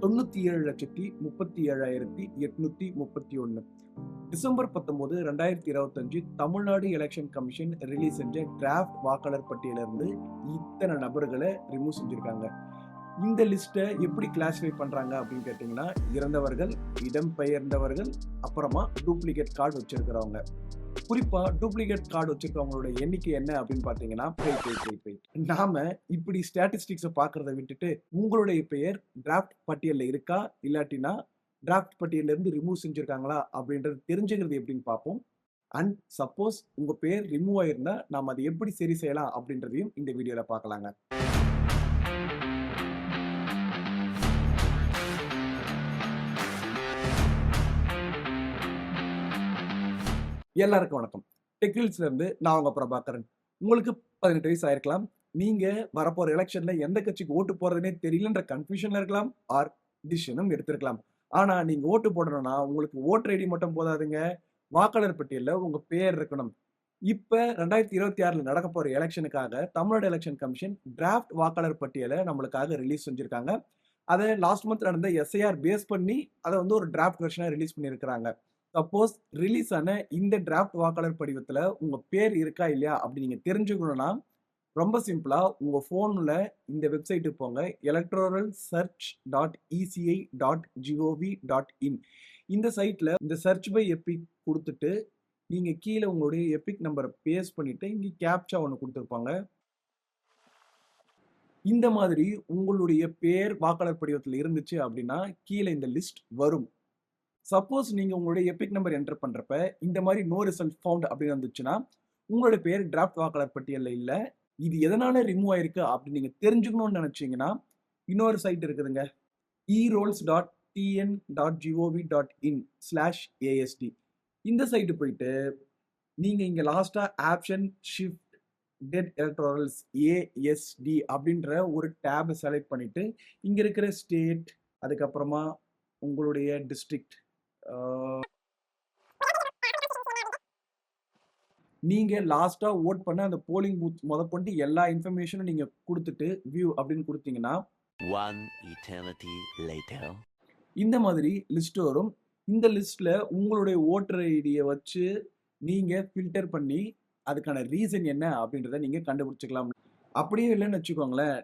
97,37,831. December 19, 2025 Tamil Nadu election commission release செஞ்ச draft வாக்காளர் பட்டியலிருந்து இத்தனை நபர்களை ரிமூவ் செஞ்சிருக்காங்க. இந்த லிஸ்ட்டை எப்படி கிளாஸிஃபை பண்றாங்க அப்படின்னு கேட்டீங்கன்னா, இறந்தவர்கள், இடம்பெயர்ந்தவர்கள், அப்புறமா டூப்ளிகேட் கார்டு வச்சிருக்கிறவங்க. குறிப்பா டூப்ளிகேட் கார்டு வச்சிருக்கவங்களோட எண்ணிக்கை என்ன அப்படின்னு பாத்தீங்கன்னா, நாம இப்படி ஸ்டாட்டிஸ்டிக்ஸை பாக்குறத விட்டுட்டு உங்களுடைய பெயர் டிராஃப்ட் பட்டியல்ல இருக்கா இல்லாட்டினா டிராஃப்ட் பட்டியல்ல இருந்து ரிமூவ் செஞ்சிருக்காங்களா அப்படின்றது தெரிஞ்சுக்கிறது எப்படின்னு பார்ப்போம். அண்ட் சப்போஸ் உங்க பேர் ரிமூவ் ஆயிருந்தா நாம அதை எப்படி சரி செய்யலாம் அப்படின்றதையும் இந்த வீடியோல பார்க்கலாங்க. எல்லாருக்கும் வணக்கம். டெக்ரில்ஸ்ல இருந்து நான் உங்க பிரபாகரன். உங்களுக்கு 18 வயசு ஆயிருக்கலாம். நீங்க வரப்போற எலெக்ஷன்ல எந்த கட்சிக்கு ஓட்டு போறதுனே தெரியலன்ற கன்ஃபியூஷன்ல இருக்கலாம், ஆர் டிசிஷனும் எடுத்திருக்கலாம். ஆனா நீங்க ஓட்டு போடணும்னா உங்களுக்கு ஓட்டர் ஐடி மட்டும் போதாதுங்க, வாக்காளர் பட்டியல்ல உங்க பேர் இருக்கணும். இப்ப 2026ல நடக்க போற எலெக்ஷனுக்காக தமிழ்நாடு எலெக்ஷன் கமிஷன் டிராஃப்ட் வாக்காளர் பட்டியலை நம்மளுக்காக ரிலீஸ் செஞ்சிருக்காங்க. அதை லாஸ்ட் மந்த் நடந்த எஸ்ஐஆர் பேஸ் பண்ணி அதை ஒரு டிராஃப்ட் வெர்ஷனா ரிலீஸ் பண்ணியிருக்கிறாங்க. சப்போஸ் ரிலீஸ் ஆன இந்த டிராஃப்ட் வாக்காளர் படிவத்துல உங்க பேர் இருக்கா இல்லையா அப்படி நீங்க தெரிஞ்சுக்கணும்னா ரொம்ப சிம்பிளா உங்க போன்ல இந்த வெப்சைட்டுக்கு போங்க, electoralsearch.eci.gov.in. இந்த சைட்ல இந்த சர்ச் பை எபிக் கொடுத்துட்டு நீங்க கீழே உங்களுடைய எபிக் நம்பரை பேஸ்ட் பண்ணிட்டு இங்க கேப்சா ஒன்று கொடுத்துருப்பாங்க. இந்த மாதிரி உங்களுடைய பேர் வாக்காளர் படிவத்தில் இருந்துச்சு அப்படின்னா கீழே இந்த லிஸ்ட் வரும். சப்போஸ் நீங்க உங்களுடைய எபிக் நம்பர் என்டர் பண்றப்ப இந்த மாதிரி நோ ரிசல்ட் ஃபவுண்ட் அப்படின்னு வந்துச்சுன்னா உங்களுடைய பேர் டிராஃப்ட் வாக்காளர் பட்டியல்ல இல்ல. இது எதனால ரிமூவ் ஆயிருக்கு அப்படின்னு நீங்க தெரிஞ்சுக்கணும்னு நினைச்சீங்கன்னா இன்னொரு சைட் இருக்குதுங்க, erolls.tn.gov.in/ASD. இந்த சைட்டு போயிட்டு நீங்க இங்க லாஸ்டா ஆப்ஷன் ஷிஃப்ட் டெட் எலக்டோரல்ஸ் ASD அப்படின்ற ஒரு டேபை செலக்ட் பண்ணிட்டு இங்க இருக்கிற ஸ்டேட், அதுக்கப்புறமா உங்களுடைய டிஸ்ட்ரிக்ட், நீங்க லாஸ்டா ஓட் பண்ண அந்த போலிங் பூத் முதற்கொண்டு எல்லா இன்ஃபர்மேஷனும் நீங்க கொடுத்துட்டு வியூ அப்படின்னு கொடுத்தீங்கன்னா இந்த மாதிரி லிஸ்ட் வரும். இந்த லிஸ்ட்ல உங்களுடைய ஓட்டர் ஐடியை வச்சு நீங்க ஃபில்டர் பண்ணி அதுக்கான ரீசன் என்ன அப்படின்றத நீங்க கண்டுபிடிச்சிக்கலாம். அப்படியே இல்லைன்னு வச்சுக்கோங்களேன்,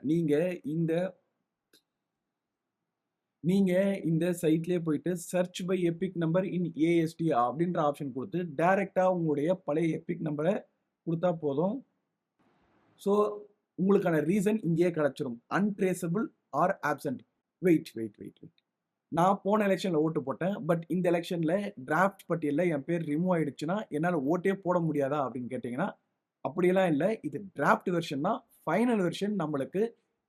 நீங்க இந்த சைட்லயே போயிட்டு search by EPIC number in ASD அப்படின்ற ஆப்ஷன் கொடுத்து டைரக்டா உங்களுடைய பழைய எபிக் நம்பரை கொடுத்தா போதும். ஸோ உங்களுக்கான ரீசன் இங்கேயே கிடைச்சிரும், அன்ட்ரேசபிள் ஆர் ஆப்சென்ட். வெயிட், நான் போன எலெக்ஷன்ல ஓட்டு போட்டேன், பட் இந்த எலெக்ஷன்ல டிராஃப்ட் பட்டியல்ல என் பேர் ரிமூவ் ஆயிடுச்சுன்னா என்னால் ஓட்டே போட முடியாதா அப்படின்னு கேட்டீங்கன்னா அப்படியெல்லாம் இல்லை. இது டிராஃப்ட் வெர்ஷன் தான். ஃபைனல் வெர்ஷன் நம்மளுக்கு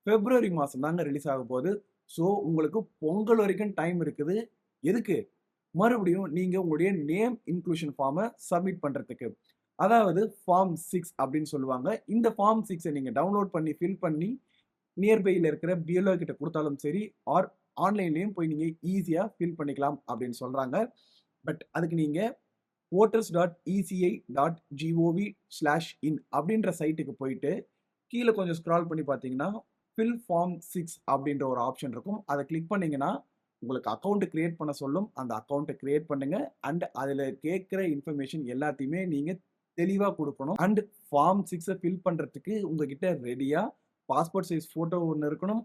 February மாதம் தாங்க ரிலீஸ் ஆக போகுது. ஸோ உங்களுக்கு பொங்கல் வரைக்கும் டைம் இருக்குது. எதுக்கு? மறுபடியும் நீங்க உங்களுடைய நேம் இன்க்ளூஷன் ஃபார்மை சப்மிட் பண்றதுக்கு, அதாவது ஃபார்ம் 6 அப்படின்னு சொல்லுவாங்க. இந்த ஃபார்ம் 6 நீங்க டவுன்லோட் பண்ணி ஃபில் பண்ணி நியர்பையில் இருக்கிற BLO கிட்ட கொடுத்தாலும் சரி, ஆர் ஆன்லைன்லயும் போய் நீங்க ஈஸியா ஃபில் பண்ணிக்கலாம் அப்படின்னு சொல்றாங்க. பட் அதுக்கு நீங்க voters.eci.gov.in அப்படின்ற சைட்டுக்கு போயிட்டு கீழே கொஞ்சம் ஸ்க்ரால் பண்ணி பார்த்தீங்கன்னா ஃபில் ஃபார்ம் 6 அப்படின்ற ஒரு ஆப்ஷன் இருக்கும். அதை கிளிக் பண்ணீங்கன்னா உங்களுக்கு அக்கௌண்ட் கிரியேட் பண்ண சொல்லும். அந்த அக்கௌண்ட்டை கிரியேட் பண்ணுங்க. அண்ட் அதில் கேட்குற இன்ஃபர்மேஷன் எல்லாத்தையுமே நீங்க தெளிவாக கொடுக்கணும். அண்ட் ஃபார்ம் 6 ஃபில் பண்ணுறதுக்கு உங்ககிட்ட ரெடியாக பாஸ்போர்ட் சைஸ் ஃபோட்டோ ஒன்று இருக்கணும்.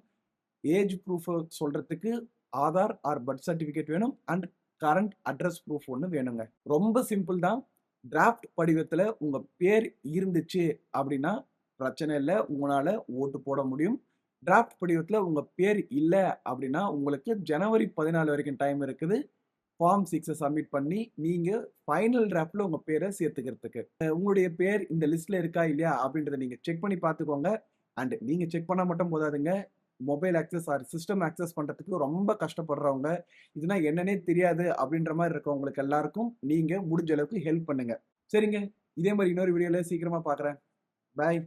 ஏஜ் ப்ரூஃப் சொல்றதுக்கு ஆதார் ஆர் பர்த் சர்டிஃபிகேட் வேணும். அண்ட் கரண்ட் அட்ரஸ் ப்ரூஃப் ஒன்று வேணுங்க. ரொம்ப சிம்பிள் தான். டிராஃப்ட் படிவத்தில் உங்க பேர் இருந்துச்சு அப்படின்னா பிரச்சனை இல்லை, உங்களால ஓட்டு போட முடியும். டிராஃப்ட் படிவத்தில் உங்க பேர் இல்லை அப்படின்னா உங்களுக்கு January 14 வரைக்கும் டைம் இருக்குது ஃபார்ம் 6 சப்மிட் பண்ணி நீங்க ஃபைனல் டிராஃப்ட்ல உங்க பேரை சேர்த்துக்கிறதுக்கு. உங்களுடைய பேர் இந்த லிஸ்ட்ல இருக்கா இல்லையா அப்படின்றத நீங்க செக் பண்ணி பார்த்துக்கோங்க. அண்ட் நீங்க செக் பண்ணா மட்டும் போதாதுங்க, mobile access or system access பண்றதுக்கு ரொம்ப கஷ்டப்படுறவங்க, இதுனா என்னன்னே தெரியாது அப்படின்ற மாதிரி இருக்கவங்களுக்கு எல்லாருக்கும் நீங்க முடிஞ்ச அளவுக்கு ஹெல்ப் பண்ணுங்க. சரிங்க, இதே மாதிரி இன்னொரு வீடியோல சீக்கிரமா பார்க்குறேன். பாய்.